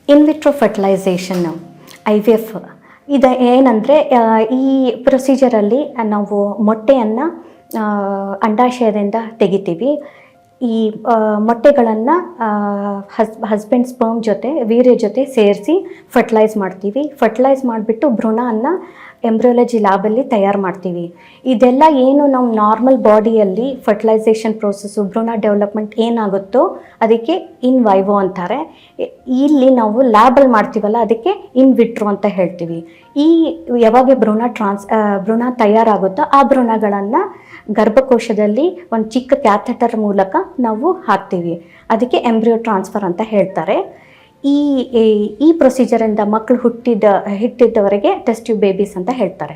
ಇನ್ vitro fertilisation IVF ಇದು ಏನಂದರೆ, ಈ ಪ್ರೊಸೀಜರಲ್ಲಿ ನಾವು ಮೊಟ್ಟೆಯನ್ನು ಅಂಡಾಶಯದಿಂದ ತೆಗಿತೀವಿ. ಈ ಮೊಟ್ಟೆಗಳನ್ನು ಹಸ್ಬೆಂಡ್ ಸ್ಪರ್ಮ್ ಜೊತೆ ವೀರ್ಯ ಜೊತೆ ಸೇರಿಸಿ ಫರ್ಟಿಲೈಸ್ ಮಾಡ್ತೀವಿ. ಫರ್ಟಿಲೈಸ್ ಮಾಡಿಬಿಟ್ಟು ಭ್ರೂಣವನ್ನು ಎಂಬ್ರಿಯಾಲಜಿ ಲ್ಯಾಬಲ್ಲಿ ತಯಾರು ಮಾಡ್ತೀವಿ. ಇದೆಲ್ಲ ಏನು ನಾವು ನಾರ್ಮಲ್ ಬಾಡಿಯಲ್ಲಿ ಫರ್ಟಿಲೈಸೇಷನ್ ಪ್ರೋಸೆಸ್ಸು, ಭ್ರೂಣ ಡೆವಲಪ್ಮೆಂಟ್ ಏನಾಗುತ್ತೋ ಅದಕ್ಕೆ ಇನ್ ವೈವೋ ಅಂತಾರೆ. ಇಲ್ಲಿ ನಾವು ಲ್ಯಾಬಲ್ಲಿ ಮಾಡ್ತೀವಲ್ಲ ಅದಕ್ಕೆ ಇನ್ ವಿಟ್ರೋ ಅಂತ ಹೇಳ್ತೀವಿ. ಈ ಯಾವಾಗ ಭ್ರೂಣ ತಯಾರಾಗುತ್ತೋ ಆ ಭ್ರೂಣಗಳನ್ನು ಗರ್ಭಕೋಶದಲ್ಲಿ ಒಂದು ಚಿಕ್ಕ ಕ್ಯಾಥೆಟರ್ ಮೂಲಕ ನಾವು ಹಾಕ್ತೀವಿ. ಅದಕ್ಕೆ ಎಂಬ್ರಿಯೋ ಟ್ರಾನ್ಸ್ಫರ್ ಅಂತ ಹೇಳ್ತಾರೆ. ಈ ಪ್ರೊಸೀಜರಿಂದ ಮಕ್ಕಳು ಹುಟ್ಟಿದವರೆಗೆ ಟೆಸ್ಟ್ ಟ್ಯೂಬ್ ಬೇಬೀಸ್ ಅಂತ ಹೇಳ್ತಾರೆ.